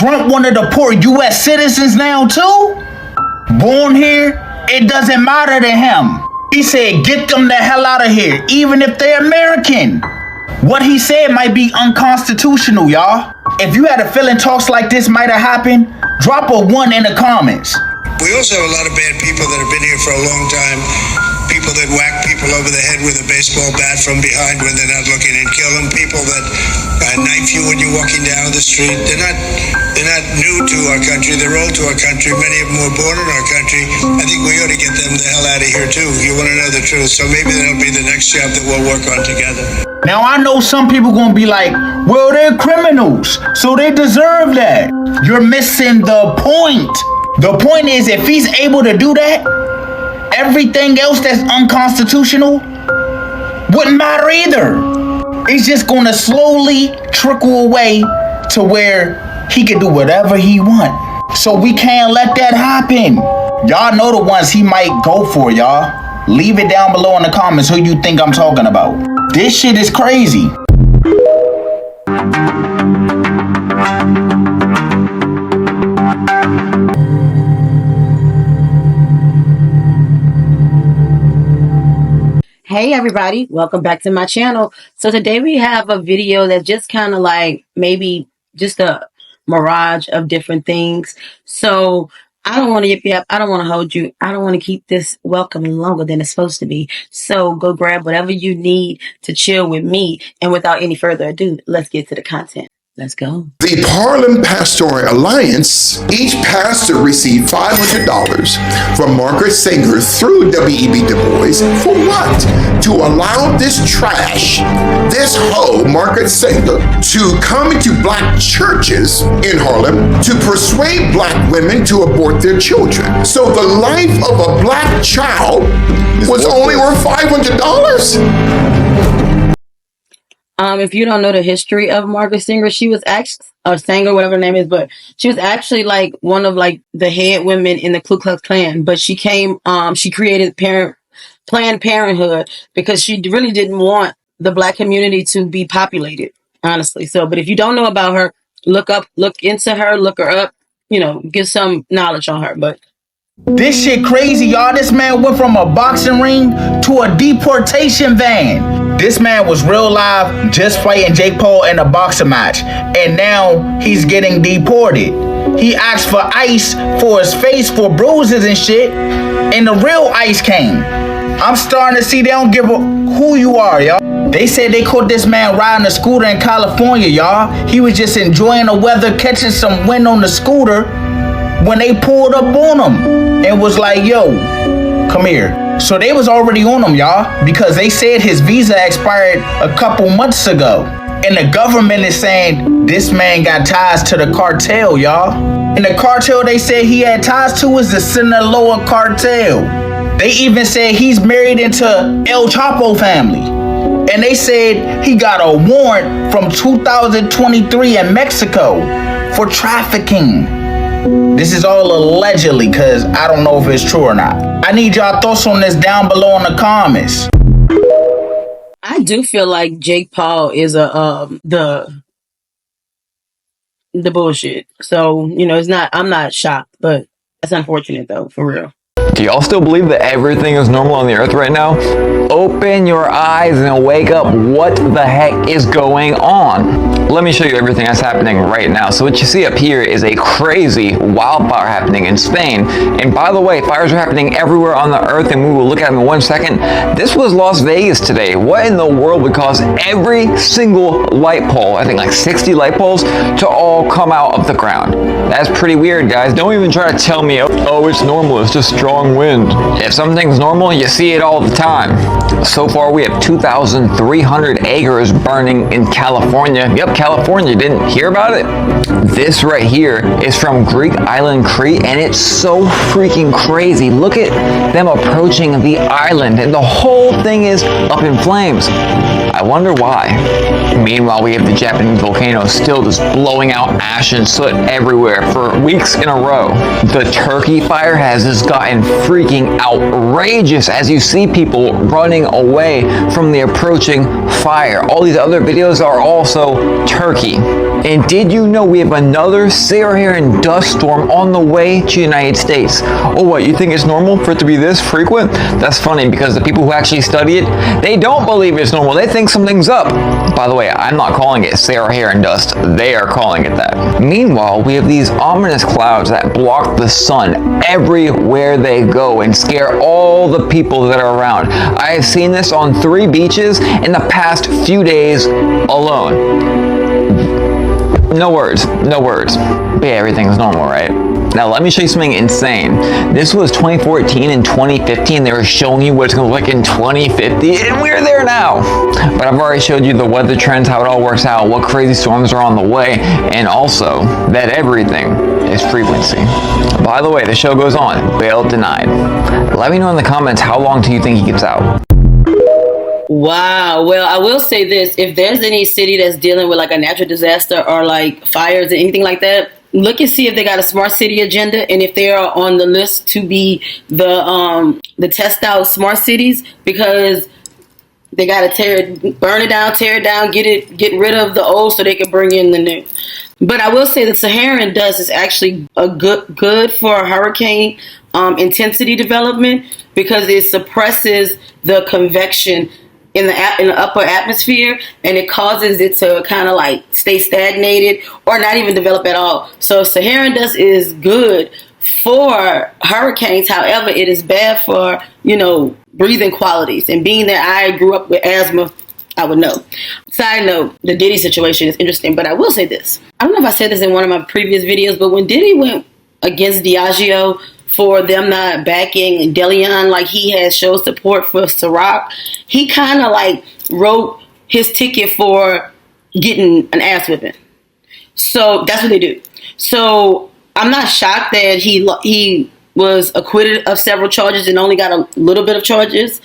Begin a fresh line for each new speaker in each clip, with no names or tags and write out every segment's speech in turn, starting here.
Trump want to deport U.S. citizens now too? Born here, it doesn't matter to him. He said, get them the hell out of here, even if they're American. What he said might be unconstitutional, y'all. If you had a feeling talks like this might have happened, drop a 1 in the comments.
We also have a lot of bad people that have been here for a long time. People that whack people over the head with a baseball bat from behind when they're not looking and kill them. People that knife you when you're walking down the street. They're not new to our country. They're old to our country. Many of them were born in our country. I think we ought to get them the hell out of here too. You want to know the truth. So maybe that'll be the next job that we'll work on together.
Now I know some people gonna be like, well, they're criminals, so they deserve that. You're missing the point. The point is, if he's able to do that, everything else that's unconstitutional wouldn't matter either. It's just gonna slowly trickle away to where he can do whatever he wants. So we can't let that happen. Y'all know the ones he might go for, y'all. Leave it down below in the comments who you think I'm talking about. This shit is crazy.
Hey everybody, welcome back to my channel. So today we have a video that's just kind of like maybe just a mirage of different things. So I don't want to yip yap, I don't want to hold you, I don't want to keep this welcoming longer than it's supposed to be. So go grab whatever you need to chill with me, and without any further ado, let's get to the content. Let's go.
The Harlem Pastoral Alliance, each pastor received $500 from Margaret Sanger through W.E.B. Du Bois. For what? To allow this trash, this hoe, Margaret Sanger, to come into black churches in Harlem to persuade black women to abort their children. So the life of a black child was only worth $500?
If you don't know the history of Margaret Sanger, she was actually, or Sanger, whatever her name is, but she was actually like one of like the head women in the Ku Klux Klan. But she came, she created Planned Parenthood because she really didn't want the black community to be populated, honestly. So, but if you don't know about her, look into her, look her up, you know, get some knowledge on her. But
this shit crazy, y'all. This man went from a boxing ring to a deportation van. This man was real live just fighting Jake Paul in a boxing match, and now he's getting deported. He asked for ice for his face for bruises and shit, and the real ice came. I'm starting to see they don't give a who you are, y'all. They said they caught this man riding a scooter in California, y'all. He was just enjoying the weather, catching some wind on the scooter when they pulled up on him and was like, yo, come here. So they was already on him, y'all, because they said his visa expired a couple months ago. And the government is saying this man got ties to the cartel, y'all. And the cartel they said he had ties to was the Sinaloa cartel. They even said he's married into El Chapo family. And they said he got a warrant from 2023 in Mexico for trafficking. This is all allegedly, because I don't know if it's true or not. I need y'all thoughts on this down below in the comments.
I do feel like Jake Paul is the bullshit. So, you know, I'm not shocked, but that's unfortunate though, for real.
Do y'all still believe that everything is normal on the earth right now? Open your eyes and wake up. What the heck is going on? Let me show you everything that's happening right now. So what you see up here is a crazy wildfire happening in Spain. And by the way, fires are happening everywhere on the earth, and we will look at them in 1 second. This was Las Vegas today. What in the world would cause every single light pole, I think like 60 light poles, to all come out of the ground? That's pretty weird, guys. Don't even try to tell me, oh, it's normal, it's just strong wind. If something's normal, you see it all the time. So far, we have 2,300 acres burning in California. Yep, California. Didn't hear about it? This right here is from Greek Island, Crete, and it's so freaking crazy. Look at them approaching the island, and the whole thing is up in flames. I wonder why. Meanwhile, we have the Japanese volcano still just blowing out ash and soot everywhere for weeks in a row. The Turkey fire has just gotten freaking outrageous as you see people running away from the approaching fire. All these other videos are also Turkey. And did you know we have another Saharan dust storm on the way to the United States? Oh, what, you think it's normal for it to be this frequent? That's funny because the people who actually study it, they don't believe it's normal. They think something's up. By the way, I'm not calling it Saharan dust. They are calling it that. Meanwhile, we have these ominous clouds that block the sun everywhere they go and scare all the people that are around. I have seen this on 3 beaches in the past few days alone. No words, no words. But yeah, everything's normal, right? Now let me show you something insane. This was 2014 and 2015. They were showing you what it's gonna look like in 2050, and we're there now. But I've already showed you the weather trends, how it all works out, what crazy storms are on the way, and also that everything is frequency. By the way, the show goes on. Bail denied. Let me know in the comments, how long do you think he gets out?
Wow. Well, I will say this. If there's any city that's dealing with like a natural disaster or like fires or anything like that, look and see if they got a smart city agenda and if they are on the list to be the test out smart cities, because they got to burn it down, tear it down, get rid of the old so they can bring in the new. But I will say the Saharan dust is actually a good for hurricane intensity development because it suppresses the convection in the upper atmosphere, and it causes it to kind of like stay stagnated or not even develop at all. So Saharan dust is good for hurricanes. However, it is bad for, breathing qualities. And being that I grew up with asthma, I would know. Side note, the Diddy situation is interesting, but I will say this. I don't know if I said this in one of my previous videos, but when Diddy went against Diageo for them not backing Deleon like he has showed support for Ciroc, he kind of like wrote his ticket for getting an ass whipping. So that's what they do. So I'm not shocked that he was acquitted of several charges and only got a little bit of charges,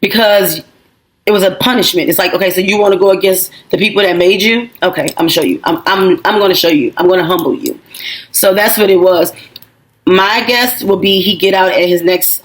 because it was a punishment. It's like, okay, so you want to go against the people that made you? Okay, I'm gonna show you. I'm going to show you. I'm going to humble you. So that's what it was. My guess will be he get out at his next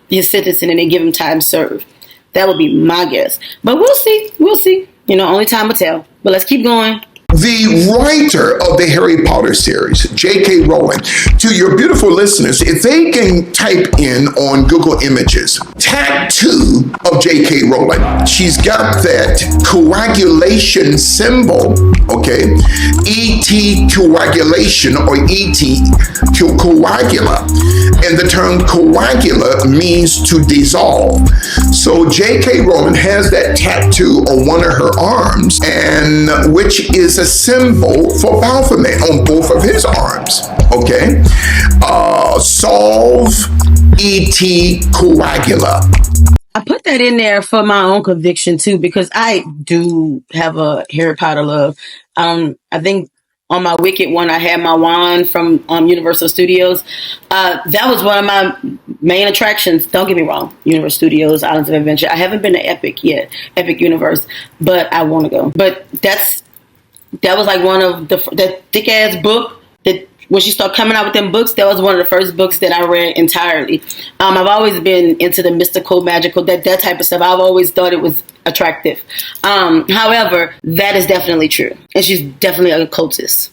his sentencing and they give him time served. That would be my guess. But we'll see. We'll see. Only time will tell. But let's keep going.
The writer of the Harry Potter series, J.K. Rowling, to your beautiful listeners, if they can type in on Google Images, tattoo of J.K. Rowling, she's got that coagulation symbol, okay? E.T. coagulation or E.T. coagula. And the term coagula means to dissolve. So J.K. Rowling has that tattoo on one of her arms, and which is a symbol for Baphomet on both of his arms, okay? Solve Et coagula.
I put that in there for my own conviction too, because I do have a Harry Potter love. I think on my Wicked one, I had my wand from Universal Studios. That was one of my main attractions. Don't get me wrong, Universal Studios, Islands of Adventure. I haven't been to Epic yet, Epic Universe, but I want to go. But that was like one of that thick ass book that when she started coming out with them books, that was one of the first books that I read entirely. I've always been into the mystical, magical, that type of stuff. I've always thought it was attractive. However, that is definitely true. And she's definitely a cultist.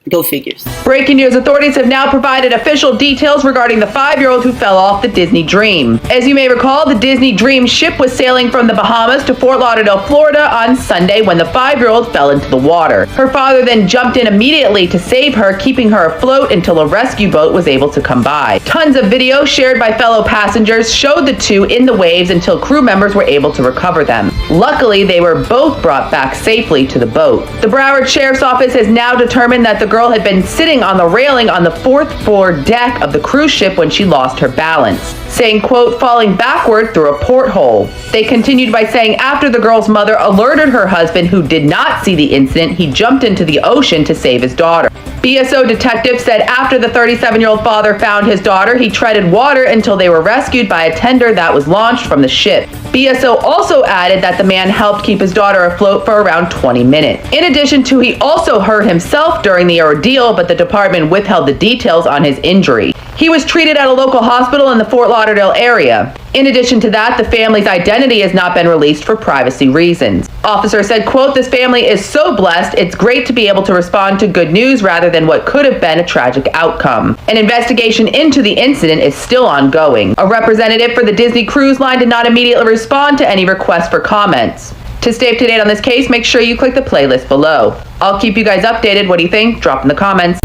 Go figures.
Breaking news, authorities have now provided official details regarding the 5-year-old who fell off the Disney Dream. As you may recall, the Disney Dream ship was sailing from the Bahamas to Fort Lauderdale, Florida on Sunday when the 5-year-old fell into the water. Her father then jumped in immediately to save her, keeping her afloat until a rescue boat was able to come by. Tons of video shared by fellow passengers showed the two in the waves until crew members were able to recover them. Luckily, they were both brought back safely to the boat. The Broward Sheriff's Office has now determined that the girl had been sitting on the railing on the 4th floor deck of the cruise ship when she lost her balance, saying, quote, falling backward through a porthole. They continued by saying after the girl's mother alerted her husband, who did not see the incident, he jumped into the ocean to save his daughter. BSO detectives said after the 37-year-old father found his daughter, he treaded water until they were rescued by a tender that was launched from the ship. BSO also added that the man helped keep his daughter afloat for around 20 minutes. In addition to, he also hurt himself during the ordeal, but the department withheld the details on his injury. He was treated at a local hospital in the Fort Lauderdale area. In addition to that, the family's identity has not been released for privacy reasons. Officer said, quote, "This family is so blessed. It's great to be able to respond to good news rather than what could have been a tragic outcome. An investigation into the incident is still ongoing." A representative for the Disney Cruise Line did not immediately respond to any requests for comments. To stay up to date on this case, make sure you click the playlist below. I'll keep you guys updated. What do you think? Drop in the comments.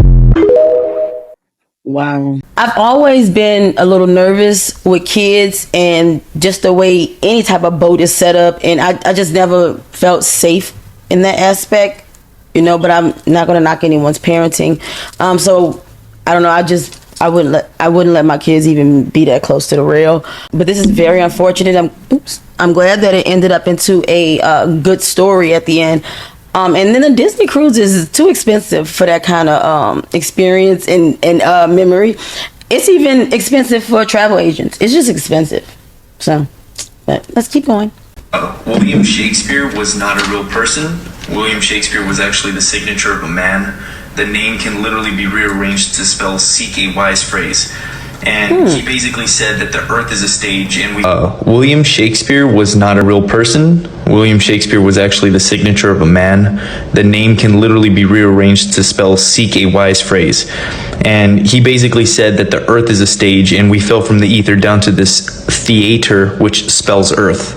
Wow. I've always been a little nervous with kids and just the way any type of boat is set up. And I just never felt safe in that aspect, you know, but I'm not going to knock anyone's parenting. So I don't know. I wouldn't let my kids even be that close to the rail. But this is very unfortunate. I'm glad that it ended up into a good story at the end. And then the Disney cruise is too expensive for that kind of experience and memory. It's even expensive for travel agents. It's just expensive. So, but let's keep going.
William Shakespeare was not a real person. William Shakespeare was actually the signature of a man. The name can literally be rearranged to spell "seek a wise phrase." And he basically said that the earth is a stage and we... William Shakespeare was not a real person. William Shakespeare was actually the signature of a man. The name can literally be rearranged to spell "seek a wise phrase." And he basically said that the earth is a stage and we fell from the ether down to this theater, which spells earth.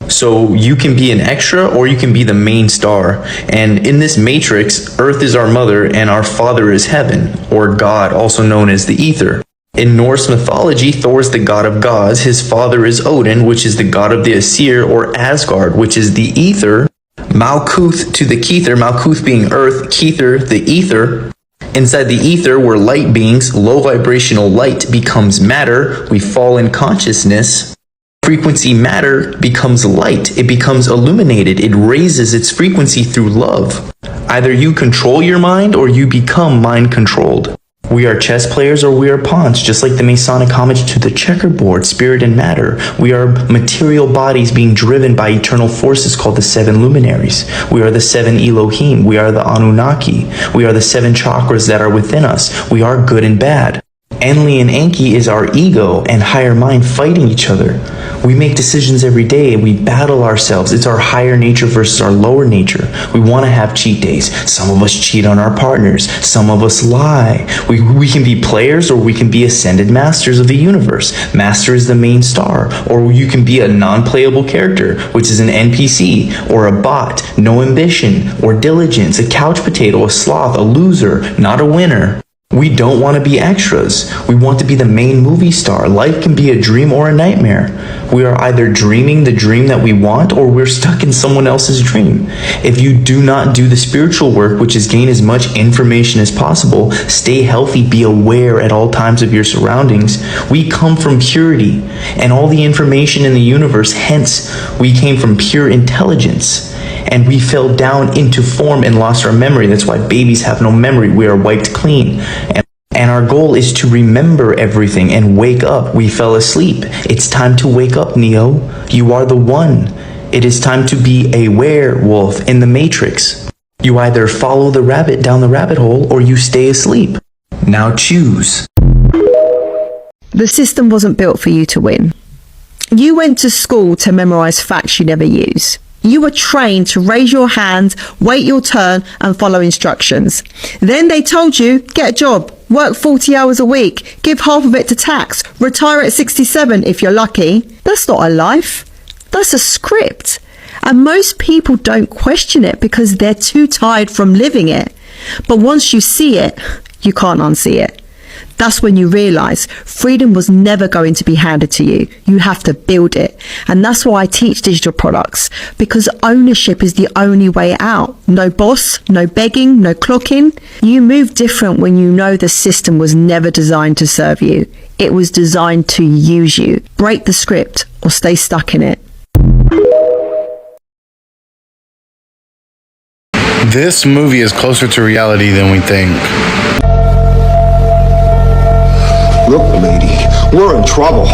So you can be an extra or you can be the main star. And in this matrix, earth is our mother and our father is heaven, or God, also known as the ether. In Norse mythology, Thor is the god of gods. His father is Odin, which is the god of the Aesir, or Asgard, which is the ether. Malkuth to the Kether, Malkuth being earth, Kether the ether. Inside the ether, we're light beings. Low vibrational light becomes matter. We fall in consciousness. Frequency matter becomes light. It becomes illuminated. It raises its frequency through love. Either you control your mind or you become mind controlled. We are chess players or we are pawns, just like the Masonic homage to the checkerboard, spirit and matter. We are material bodies being driven by eternal forces called the seven luminaries. We are the seven Elohim. We are the Anunnaki. We are the seven chakras that are within us. We are good and bad. Enlil and Enki is our ego and higher mind fighting each other. We make decisions every day and we battle ourselves. It's our higher nature versus our lower nature. We want to have cheat days. Some of us cheat on our partners. Some of us lie. We can be players or we can be ascended masters of the universe. Master is the main star. Or you can be a non-playable character, which is an NPC or a bot, no ambition or diligence, a couch potato, a sloth, a loser, not a winner. We don't want to be extras. We want to be the main movie star. Life can be a dream or a nightmare. We are either dreaming the dream that we want or we're stuck in someone else's dream. If you do not do the spiritual work, which is gain as much information as possible, stay healthy, be aware at all times of your surroundings, we come from purity and all the information in the universe. Hence, we came from pure intelligence. And we fell down into form and lost our memory. That's why babies have no memory. We are wiped clean. And our goal is to remember everything and wake up. We fell asleep. It's time to wake up, Neo. You are the one. It is time to be a werewolf in the Matrix. You either follow the rabbit down the rabbit hole or you stay asleep. Now choose.
The system wasn't built for you to win. You went to school to memorize facts you never use. You were trained to raise your hand, wait your turn, and follow instructions. Then they told you, get a job, work 40 hours a week, give half of it to tax, retire at 67 if you're lucky. That's not a life. That's a script. And most people don't question it because they're too tired from living it. But once you see it, you can't unsee it. That's when you realise freedom was never going to be handed to you. You have to build it. And that's why I teach digital products, because ownership is the only way out. No boss, no begging, no clocking. You move different when you know the system was never designed to serve you. It was designed to use you. Break the script or stay stuck in it.
This movie is closer to reality than we think.
Look, lady, we're in trouble.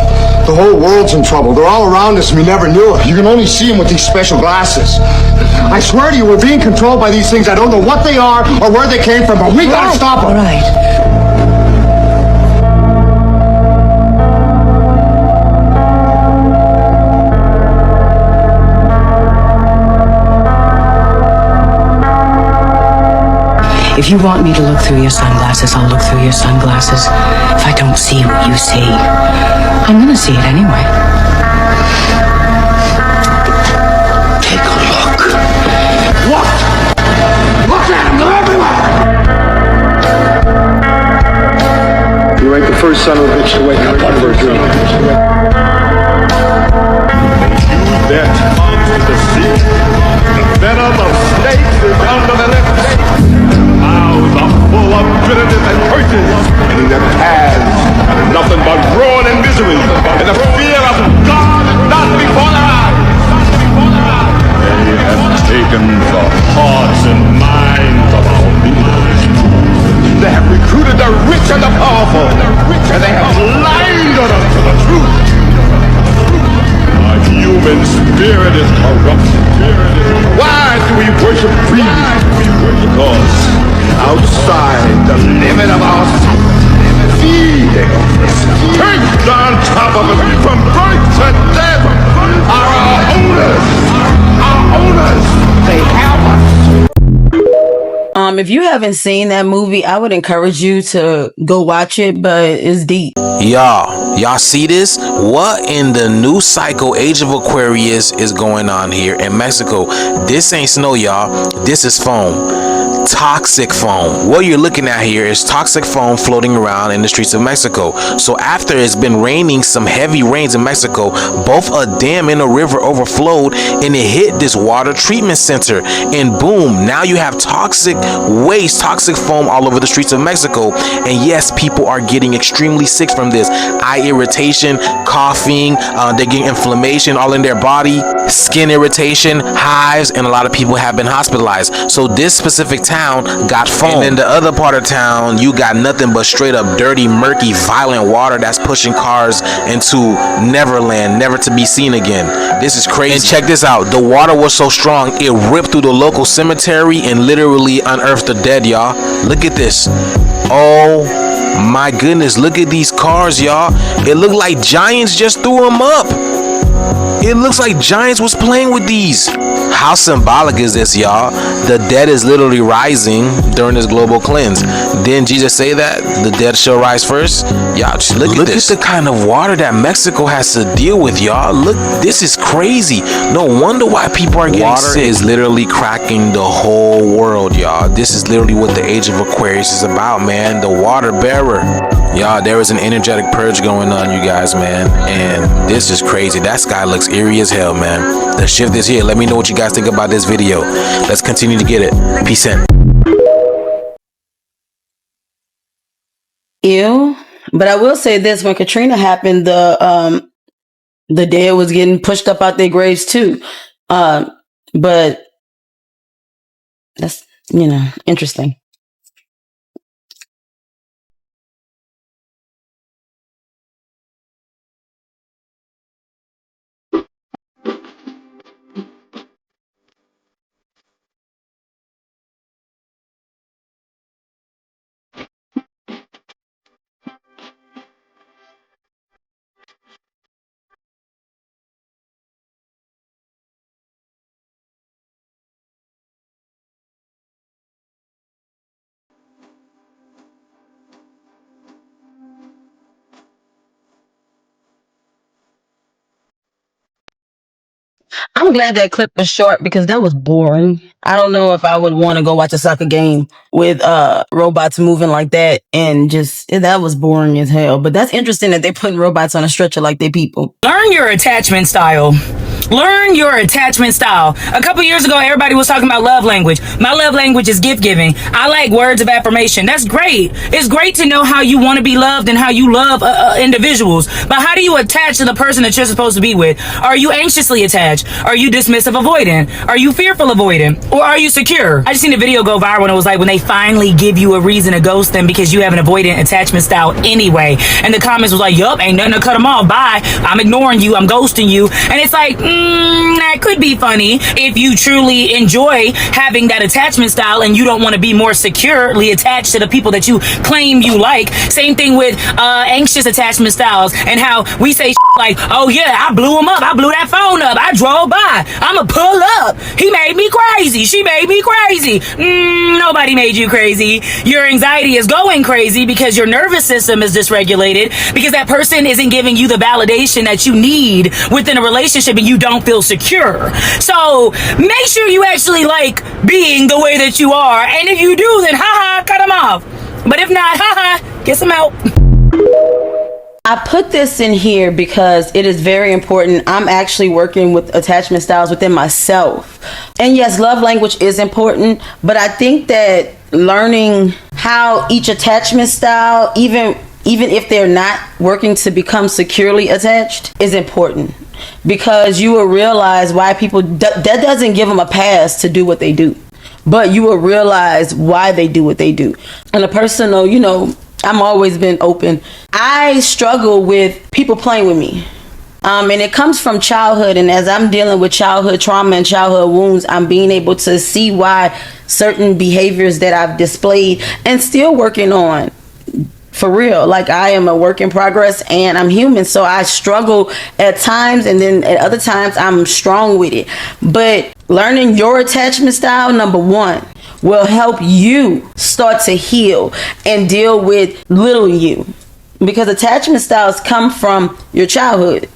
The whole world's in trouble. They're all around us and we never knew it. You can only see them with these special glasses. I swear to you, we're being controlled by these things. I don't know what they are or where they came from, but we gotta stop them.
All right. If you want me to look through your sunglasses, I'll look through your sunglasses. If I don't see what you see, I'm gonna see it anyway.
Take a look. Look! Look at them! They're everywhere! You ain't the first son of a bitch to wake up out of her dream.
Their tongues to deceive. The venom of snakes is under their lips. Mouths are full of bitterness and curses. And in their paths are nothing but ruin and misery. And the fear of God is not before their eyes. They have taken the hearts and minds of our leaders. They have recruited the rich and the powerful. And they have blinded us to the truth. Our human spirit is corrupt. Why do we worship greed? Because outside the limit of our sight, feeding us, perched on top of us from birth to death, are our owners. Our owners, they have us.
If you haven't seen that movie, I would encourage you to go watch it, but it's deep.
Y'all see this? What in the new cycle Age of Aquarius is going on here in Mexico? This ain't snow, y'all. This is foam. Toxic foam. What you're looking at here is toxic foam floating around in the streets of Mexico. So after it's been raining some heavy rains in Mexico, both a dam and a river overflowed and it hit this water treatment center, and boom, now you have toxic waste, toxic foam all over the streets of Mexico. And yes, people are getting extremely sick from this. Eye irritation, coughing, they're getting inflammation all in their body, skin irritation, hives, and a lot of people have been hospitalized. So this specific town got foam. And in the other part of town, you got nothing but straight up dirty, murky, violent water that's pushing cars into Neverland, never to be seen again. This is crazy. And check this out. The water was so strong, it ripped through the local cemetery and literally unearthed the dead, y'all. Look at this. Oh my goodness, look at these cars, y'all. It looked like giants just threw them up. It looks like giants was playing with these. How symbolic is this, y'all? The dead is literally rising during this global cleanse. Didn't Jesus say that? The dead shall rise first? Y'all, just look at this. Look at the kind of water that Mexico has to deal with, y'all. Look, this is crazy. No wonder why people are getting sick. Water is literally cracking the whole world, y'all. This is literally what the Age of Aquarius is about, man. The water bearer. Y'all, there is an energetic purge going on, you guys, man. And this is crazy. That sky looks eerie as hell, man. The shift is here. Let me know what you guys think about this video. Let's continue to get it. Peace in.
Ew. But I will say this, when Katrina happened, the dead was getting pushed up out their graves too. But that's, interesting. I'm glad that clip was short because that was boring. I don't know if I would want to go watch a soccer game with robots moving like that, and that was boring as hell. But that's interesting that they're putting robots on a stretcher like they people.
Learn your attachment style. Learn your attachment style. A couple years ago, everybody was talking about love language. My love language is gift giving. I like words of affirmation. That's great. It's great to know how you want to be loved and how you love individuals. But how do you attach to the person that you're supposed to be with? Are you anxiously attached? Are you dismissive avoidant? Are you fearful avoidant? Or are you secure? I just seen a video go viral and it was like when they finally give you a reason to ghost them because you have an avoidant attachment style anyway. And the comments was like, yup, ain't nothing to cut them off. Bye. I'm ignoring you. I'm ghosting you. And it's like, That could be funny if you truly enjoy having that attachment style and you don't want to be more securely attached to the people that you claim you like. Same thing with anxious attachment styles and how we say like, oh yeah, I blew him up, I blew that phone up, I drove by, I'ma pull up, he made me crazy, she made me crazy. Nobody made you crazy. Your anxiety is going crazy because your nervous system is dysregulated because that person isn't giving you the validation that you need within a relationship and you don't feel secure. So make sure you actually like being the way that you are, and if you do, then haha, cut them off. But if not, haha, get some help.
I put this in here because it is very important. I'm actually working with attachment styles within myself. And yes, love language is important, but I think that learning how each attachment style, even if they're not working to become securely attached, is important. Because you will realize why people, that doesn't give them a pass to do what they do. But you will realize why they do what they do. On a personal, I'm always been open. I struggle with people playing with me. And it comes from childhood. And as I'm dealing with childhood trauma and childhood wounds, I'm being able to see why certain behaviors that I've displayed and still working on. For real, like I am a work in progress and I'm human, so I struggle at times, and then at other times I'm strong with it. But learning your attachment style, number one, will help you start to heal and deal with little you, because attachment styles come from your childhood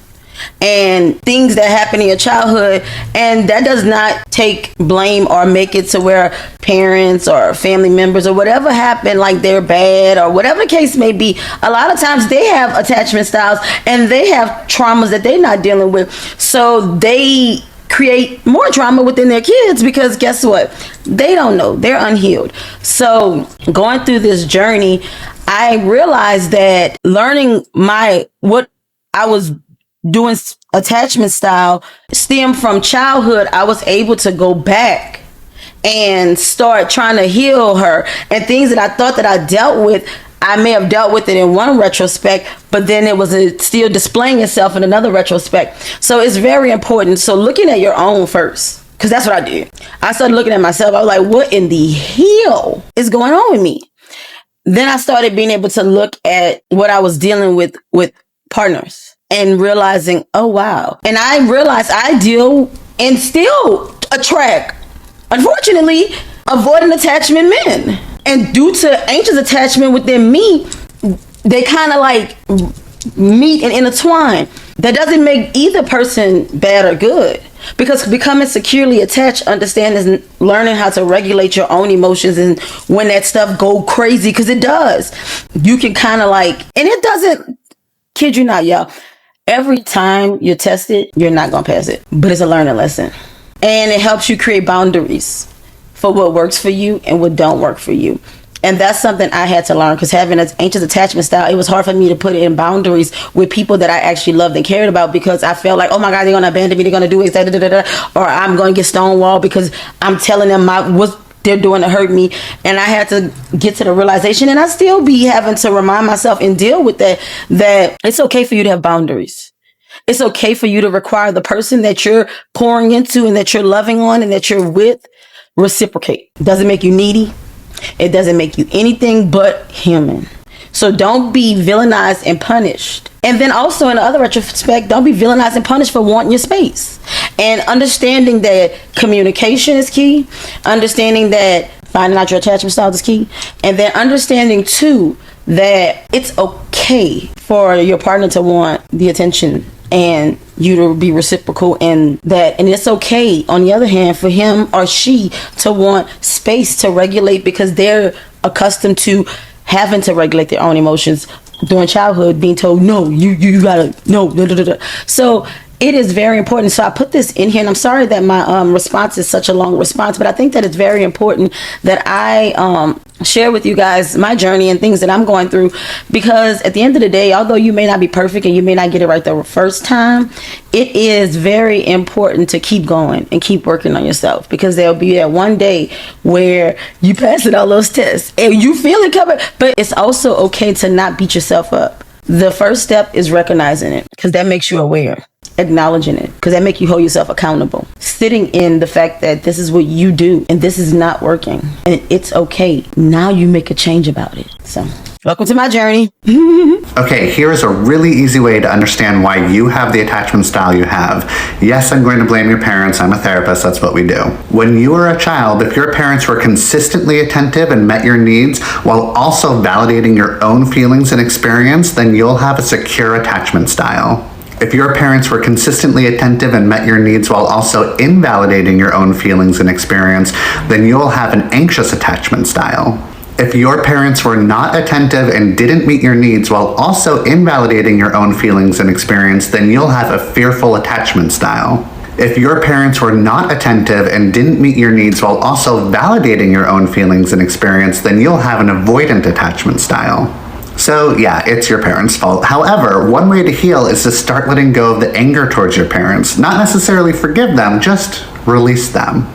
and things that happen in your childhood, and that does not take blame or make it to where parents or family members or whatever happened, like they're bad or whatever the case may be. A lot of times they have attachment styles and they have traumas that they're not dealing with, so they create more trauma within their kids because guess what? They don't know. They're unhealed. So going through this journey, I realized that learning what I was doing attachment style stemmed from childhood. I was able to go back and start trying to heal her, and things that I thought that I dealt with, I may have dealt with it in one retrospect, but then it was still displaying itself in another retrospect. So it's very important. So looking at your own first, because that's what I did. I started looking at myself. I was like, what in the hell is going on with me? Then I started being able to look at what I was dealing with partners and realizing, oh, wow. And I realized I deal and still attract, unfortunately, avoidant attachment men. And due to anxious attachment within me, they kind of like meet and intertwine. That doesn't make either person bad or good, because becoming securely attached, understanding, learning how to regulate your own emotions, and when that stuff go crazy, because it does, you can kind of like, and it doesn't, kid you not, y'all, every time you're tested, you're not gonna pass it, but it's a learning lesson, and it helps you create boundaries for what works for you and what don't work for you. And that's something I had to learn, because having an anxious attachment style, it was hard for me to put in boundaries with people that I actually loved and cared about, because I felt like, oh my God, they're going to abandon me, they're going to do it, or I'm going to get stonewalled because I'm telling them what they're doing to hurt me. And I had to get to the realization, and I still be having to remind myself and deal with that it's okay for you to have boundaries. It's okay for you to require the person that you're pouring into and that you're loving on and that you're with reciprocate. It doesn't make you needy. It doesn't make you anything but human. So don't be villainized and punished. And then also in the other retrospect, don't be villainized and punished for wanting your space. And understanding that communication is key. Understanding that finding out your attachment style is key. And then understanding too that it's okay for your partner to want the attention and you to be reciprocal, and it's okay on the other hand for him or she to want space to regulate, because they're accustomed to having to regulate their own emotions during childhood, being told no, you gotta no. So it is very important. So I put this in here, and I'm sorry that my response is such a long response, but I think that it's very important that I share with you guys my journey and things that I'm going through, because at the end of the day, although you may not be perfect and you may not get it right the first time, it is very important to keep going and keep working on yourself, because there'll be that one day where you pass all those tests and you feel it coming. But it's also okay to not beat yourself up. The first step is recognizing it, because that makes you aware. acknowledging it, because that make you hold yourself accountable. Sitting in the fact that this is what you do and this is not working and it's okay. Now you make a change about it. So welcome to my journey.
Okay, here is a really easy way to understand why you have the attachment style you have. Yes, I'm going to blame your parents. I'm a therapist. That's what we do. When you were a child, if your parents were consistently attentive and met your needs while also validating your own feelings and experience, then you'll have a secure attachment style. If your parents were consistently attentive and met your needs while also invalidating your own feelings and experience, then you'll have an anxious attachment style. If your parents were not attentive and didn't meet your needs while also invalidating your own feelings and experience, then you'll have a fearful attachment style. If your parents were not attentive and didn't meet your needs while also validating your own feelings and experience, then you'll have an avoidant attachment style. So yeah, it's your parents' fault. However, one way to heal is to start letting go of the anger towards your parents. Not necessarily forgive them, just release them.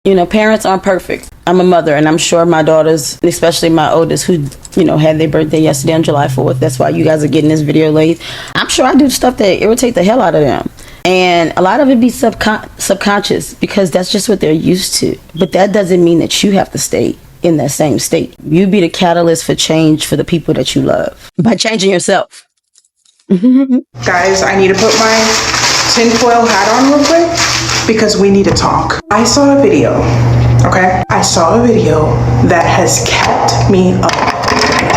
You know, parents aren't perfect. I'm a mother, and I'm sure my daughters, especially my oldest, who, you know, had their birthday yesterday on July 4th. That's why you guys are getting this video late. I'm sure I do stuff that irritate the hell out of them. And a lot of it be subconscious, because that's just what they're used to. But that doesn't mean that you have to stay in that same state. You be the catalyst for change for the people that you love by changing yourself.
Guys, I need to put my tinfoil hat on real quick because we need to talk. I saw a video, okay? I saw a video that has kept me up.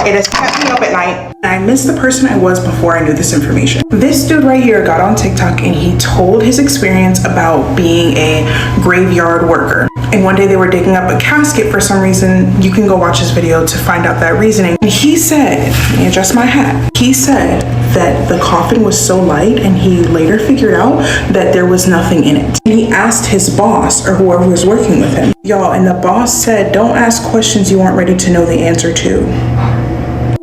It has kept me up at night. I miss the person I was before I knew this information. This dude right here got on TikTok and he told his experience about being a graveyard worker. And one day they were digging up a casket for some reason. You can go watch his video to find out that reasoning. And he said, let me adjust my hat. He said that the coffin was so light, and he later figured out that there was nothing in it. And he asked his boss or whoever was working with him, y'all, and the boss said, don't ask questions you aren't ready to know the answer to.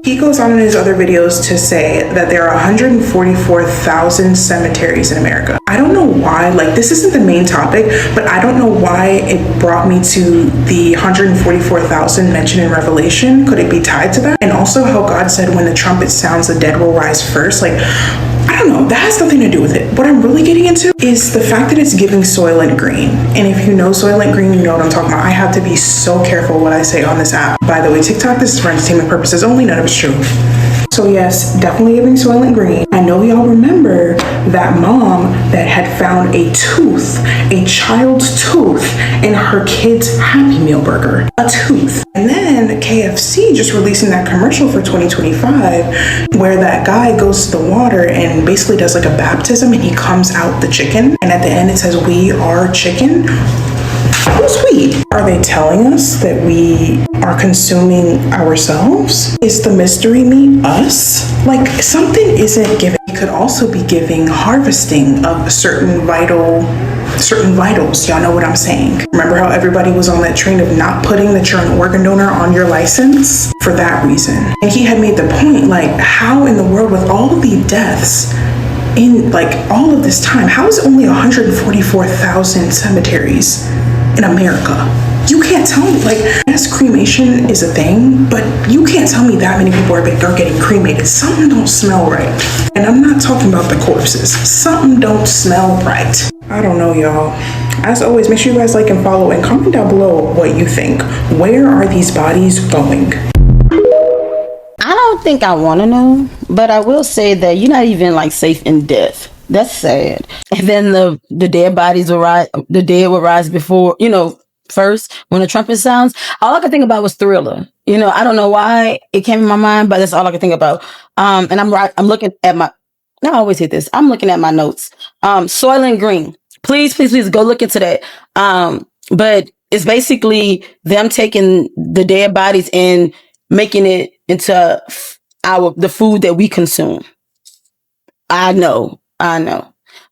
He goes on in his other videos to say that there are 144,000 cemeteries in America. I don't know why, like, this isn't the main topic, but I don't know why it brought me to the 144,000 mentioned in Revelation. Could it be tied to that? And also how God said when the trumpet sounds, the dead will rise first. Like, I don't know, that has nothing to do with it. What I'm really getting into is the fact that it's giving Soylent Green. And if you know Soylent Green, you know what I'm talking about. I have to be so careful what I say on this app. By the way, TikTok, this is for entertainment purposes only, none of it's true. So yes, definitely giving Soylent Green. I know y'all remember that mom that had found a tooth, a child's tooth, in her kid's Happy Meal burger. A tooth. And then KFC just releasing that commercial for 2025 where that guy goes to the water and basically does like a baptism and he comes out the chicken. And at the end it says, we are chicken. How sweet. Are they telling us that we are consuming ourselves? Is the mystery meat us? Like, something isn't given. It could also be giving harvesting of certain vitals. Y'all know what I'm saying. Remember how everybody was on that train of not putting that you're an organ donor on your license? For that reason. And he had made the point, like, how in the world with all of the deaths in like all of this time, how is it only 144,000 cemeteries in America? You can't tell me, like, yes, cremation is a thing, but you can't tell me that many people are getting cremated. Something don't smell right. And I'm not talking about the corpses. Something don't smell right. I don't know, y'all. As always, make sure you guys like and follow and comment down below what you think. Where are these bodies going?
I don't think I want to know, but I will say that you're not even like safe in death. That's sad. And then the dead bodies will rise. The dead will rise before, you know, first when the trumpet sounds. All I could think about was Thriller. You know, I don't know why it came in my mind, but that's all I could think about. And I'm looking at my. I always hit this. I'm looking at my notes. Soylent Green. Please go look into that. But it's basically them taking the dead bodies and making it into the food that we consume. I know.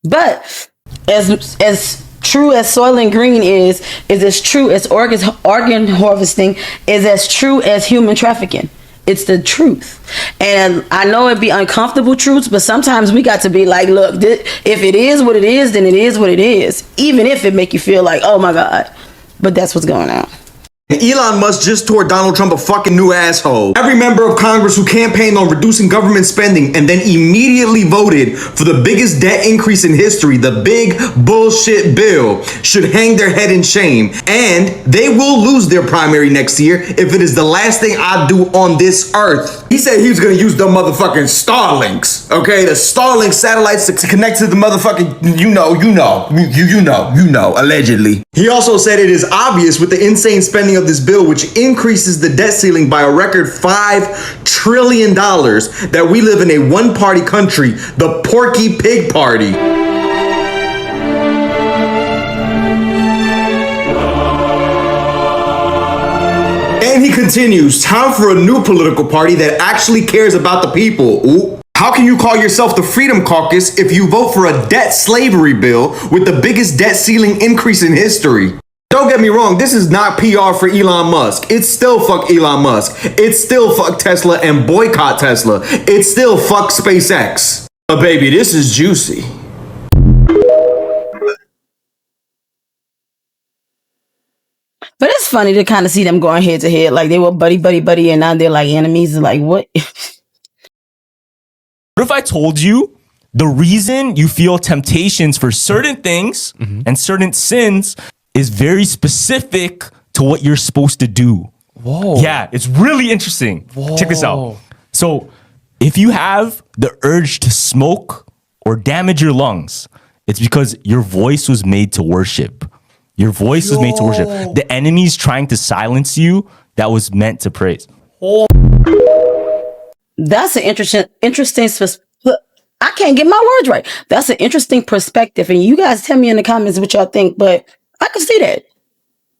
But as true as Soylent Green is as true as organ harvesting, is as true as human trafficking. It's the truth. And I know it'd be uncomfortable truths, but sometimes we got to be like, look, if it is what it is, then it is what it is. Even if it make you feel like, oh my God. But that's what's going on.
Elon Musk just tore Donald Trump a fucking new asshole. Every member of Congress who campaigned on reducing government spending and then immediately voted for the biggest debt increase in history, the big bullshit bill, should hang their head in shame. And they will lose their primary next year if it is the last thing I do on this earth. He said he was gonna use the motherfucking Starlinks, okay? The Starlink satellites to connect to the motherfucking, you know, allegedly. He also said it is obvious with the insane spending of this bill, which increases the debt ceiling by a record $5 trillion, that we live in a one-party country, the Porky Pig Party. And he continues, time for a new political party that actually cares about the people. Ooh. How can you call yourself the Freedom Caucus if you vote for a debt slavery bill with the biggest debt ceiling increase in history? Don't get me wrong, this is not PR for Elon Musk. It's still fuck Elon Musk. It's still fuck Tesla and boycott Tesla. It's still fuck SpaceX. But baby, this is juicy.
But it's funny to kind of see them going head to head. Like they were buddy, and now they're like enemies. Like, what?
What if I told you the reason you feel temptations for certain things and certain sins is very specific to what you're supposed to do?
Whoa.
Yeah, it's really interesting.
Whoa.
Check this out. So if you have the urge to smoke or damage your lungs, it's because your voice was made to worship. Your voice was made to worship. The enemy's trying to silence you that was meant to praise.
That's an interesting. I can't get my words right. That's an interesting perspective, and you guys tell me in the comments what y'all think. But I can see that.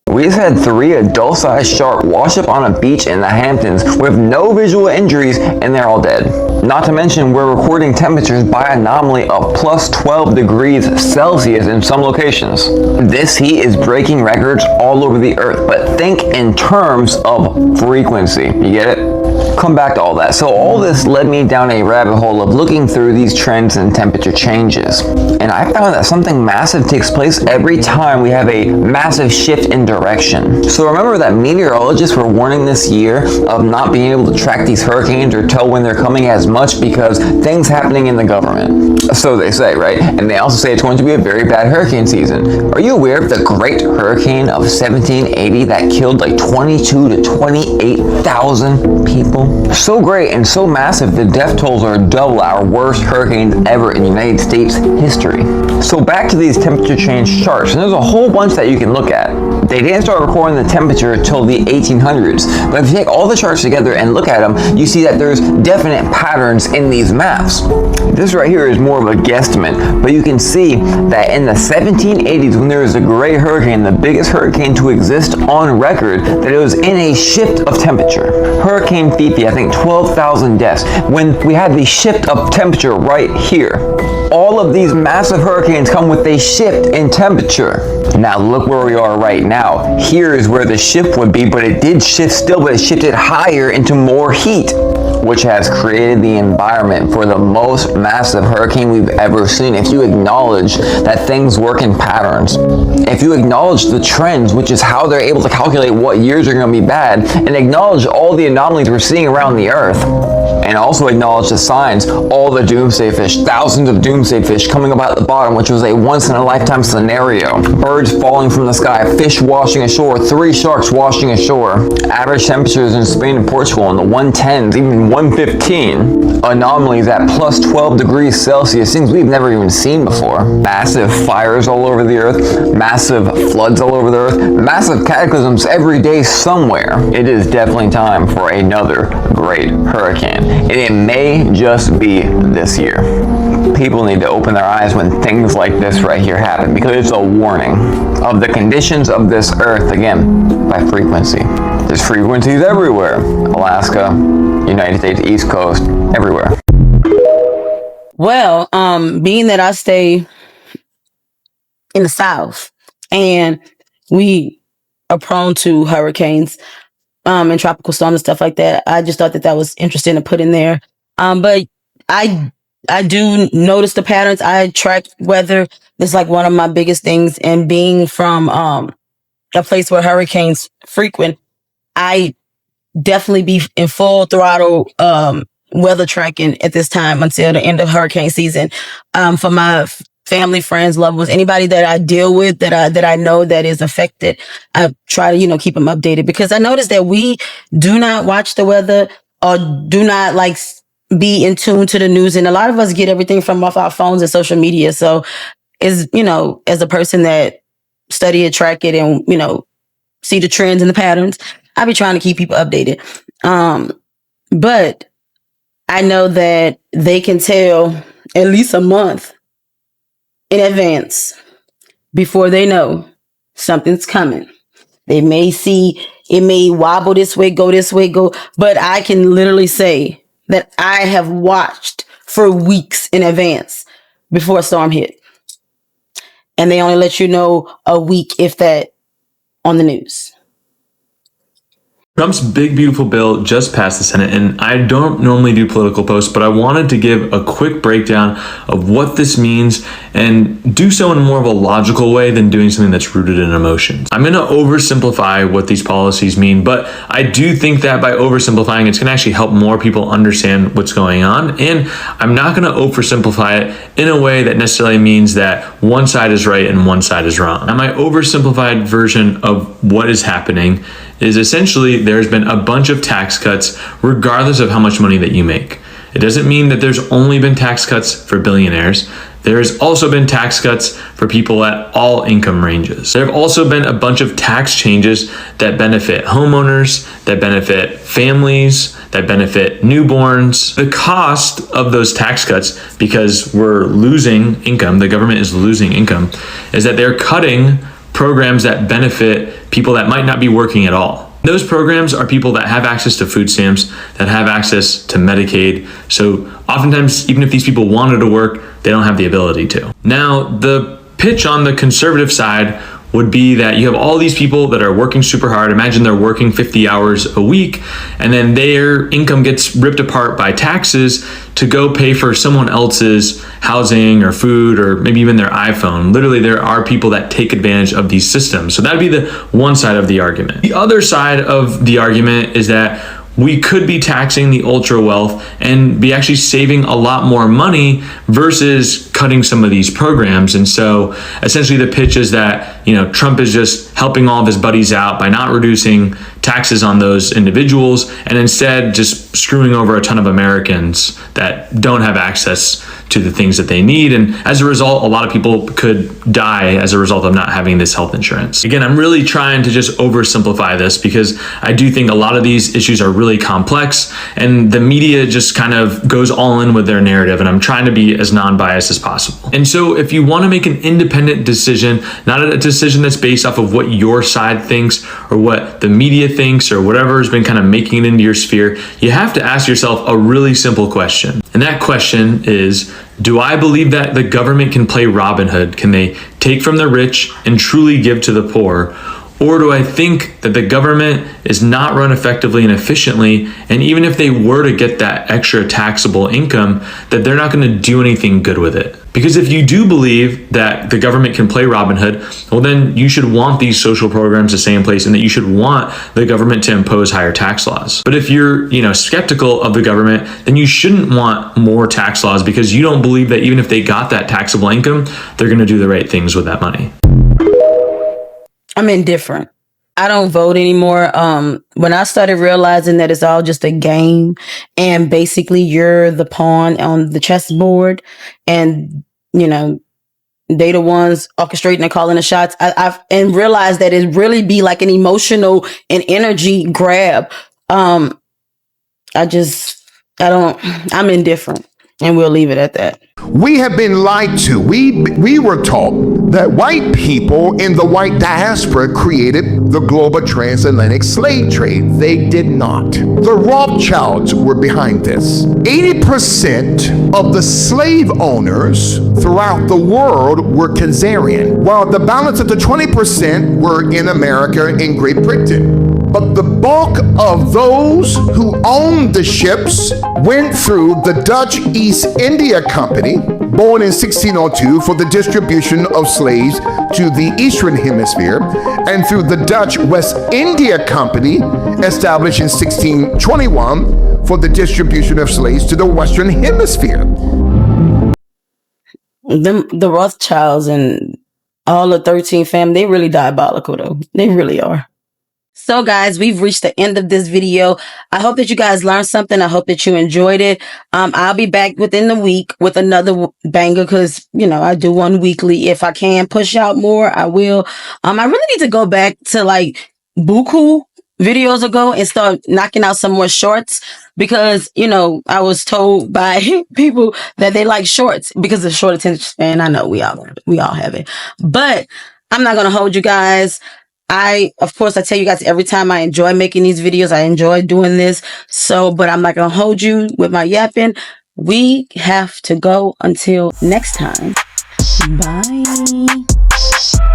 We just had 3 adult-sized shark wash up on a beach in the Hamptons with no visual injuries, and they're all dead. Not to mention, we're recording temperatures by anomaly of plus 12 degrees Celsius in some locations. This heat is breaking records all over the earth, but think in terms of frequency. You get it? Come back to all that. So all this led me down a rabbit hole of looking through these trends and temperature changes. And I found that something massive takes place every time we have a massive shift in direction. So remember that meteorologists were warning this year of not being able to track these hurricanes or tell when they're coming as much because things happening in the government. So they say, right? And they also say it's going to be a very bad hurricane season. Are you aware of the Great Hurricane of 1780 that killed like 22 to 28,000 people? So great and so massive, the death tolls are double our worst hurricanes ever in United States history. So back to these temperature change charts, and there's a whole bunch that you can look at. They didn't start recording the temperature until the 1800s, but if you take all the charts together and look at them, you see that there's definite patterns in these maps. This right here is more of a guesstimate, but you can see that in the 1780s, when there was a great hurricane, the biggest hurricane to exist on record, that it was in a shift of temperature. Hurricane Fifi, I think 12,000 deaths. When we had the shift of temperature right here, all of these massive hurricanes come with a shift in temperature. Now look where we are right now. Here is where the shift would be, but it did shift still, but it shifted higher into more heat, which has created the environment for the most massive hurricane we've ever seen. If you acknowledge that things work in patterns, if you acknowledge the trends, which is how they're able to calculate what years are going to be bad, and acknowledge all the anomalies we're seeing around the earth, and also acknowledge the signs, all the doomsday fish, thousands of doomsday fish coming up at the bottom, which was a once-in-a-lifetime scenario. Birds falling from the sky, fish washing ashore, 3 sharks washing ashore. Average temperatures in Spain and Portugal in the 110s, even 115. Anomalies at plus 12 degrees Celsius, things we've never even seen before. Massive fires all over the earth, massive floods all over the earth, massive cataclysms every day somewhere. It is definitely time for another great hurricane. And it may just be this year. People need to open their eyes when things like this right here happen, because it's a warning of the conditions of this earth, again, by frequency. There's frequencies everywhere. Alaska, United States, East Coast, everywhere.
Well, being that I stay in the South and we are prone to hurricanes, and tropical storms and stuff like that, I just thought that that was interesting to put in there. But I do notice the patterns. I track weather. It's like one of my biggest things. And being from a place where hurricanes frequent, I definitely be in full throttle weather tracking at this time until the end of hurricane season. For my family, friends, loved ones, anybody that I deal with that I know that is affected, I try to, keep them updated, because I noticed that we do not watch the weather or do not be in tune to the news. And a lot of us get everything from off our phones and social media. So as a person that study it, track it, and, see the trends and the patterns, I be trying to keep people updated. But I know that they can tell at least a month in advance before they know something's coming. They may see it may wobble this way, but I can literally say that I have watched for weeks in advance before a storm hit. And they only let you know a week, if that, on the news.
Trump's big, beautiful bill just passed the Senate, and I don't normally do political posts, but I wanted to give a quick breakdown of what this means and do so in more of a logical way than doing something that's rooted in emotions. I'm going to oversimplify what these policies mean, but I do think that by oversimplifying, it's going to actually help more people understand what's going on, and I'm not going to oversimplify it in a way that necessarily means that one side is right and one side is wrong. Now, my oversimplified version of what is happening is essentially there's been a bunch of tax cuts regardless of how much money that you make. It doesn't mean that there's only been tax cuts for billionaires. There has also been tax cuts for people at all income ranges. There have also been a bunch of tax changes that benefit homeowners, that benefit families, that benefit newborns. The cost of those tax cuts, because we're losing income, the government is losing income, is that they're cutting programs that benefit people that might not be working at all. Those programs are people that have access to food stamps, that have access to Medicaid. So oftentimes, even if these people wanted to work, they don't have the ability to. Now, the pitch on the conservative side would be that you have all these people that are working super hard. Imagine they're working 50 hours a week, and then their income gets ripped apart by taxes to go pay for someone else's housing or food or maybe even their iPhone. Literally, there are people that take advantage of these systems. So that'd be the one side of the argument. The other side of the argument is that we could be taxing the ultra wealth and be actually saving a lot more money versus cutting some of these programs. And so essentially the pitch is that, Trump is just helping all of his buddies out by not reducing taxes on those individuals and instead just screwing over a ton of Americans that don't have access to the things that they need. And as a result, a lot of people could die as a result of not having this health insurance. Again, I'm really trying to just oversimplify this because I do think a lot of these issues are really complex and the media just kind of goes all in with their narrative, and I'm trying to be as non-biased as possible. And so if you want to make an independent decision, not a decision that's based off of what your side thinks or what the media thinks or whatever has been kind of making it into your sphere, you have to ask yourself a really simple question. And that question is, do I believe that the government can play Robin Hood? Can they take from the rich and truly give to the poor? Or do I think that the government is not run effectively and efficiently, and even if they were to get that extra taxable income, that they're not going to do anything good with it? Because if you do believe that the government can play Robin Hood, well, then you should want these social programs to stay in place and that you should want the government to impose higher tax laws. But if you're, skeptical of the government, then you shouldn't want more tax laws because you don't believe that even if they got that taxable income, they're going to do the right things with that money.
I'm indifferent. I don't vote anymore. When I started realizing that it's all just a game and basically you're the pawn on the chessboard and, they the ones orchestrating and calling the shots, I've realized that it really be like an emotional and energy grab. I'm indifferent, and we'll leave it at that.
We have been lied to. We were taught that white people in the white diaspora created the global transatlantic slave trade. They did not. The Rothschilds were behind this. 80% of the slave owners throughout the world were Khazarian, while the balance of the 20% were in America and Great Britain. But the bulk of those who owned the ships went through the Dutch East India Company, born in 1602 for the distribution of slaves to the Eastern Hemisphere, and through the Dutch West India Company, established in 1621 for the distribution of slaves to the Western Hemisphere.
The Rothschilds and all the 13 family, they really diabolical though. They really are. So guys, we've reached the end of this video. I hope that you guys learned something. I hope that you enjoyed it. I'll be back within the week with another banger because, you know, I do one weekly. If I can push out more, I will. I really need to go back to like Buku videos ago and start knocking out some more shorts because, you know, I was told by people that they like shorts because of short attention span. I know we all have it, but I'm not going to hold you guys. Of course, I tell you guys every time I enjoy making these videos. I enjoy doing this. So, but I'm not going to hold you with my yapping. We have to go until next time. Bye.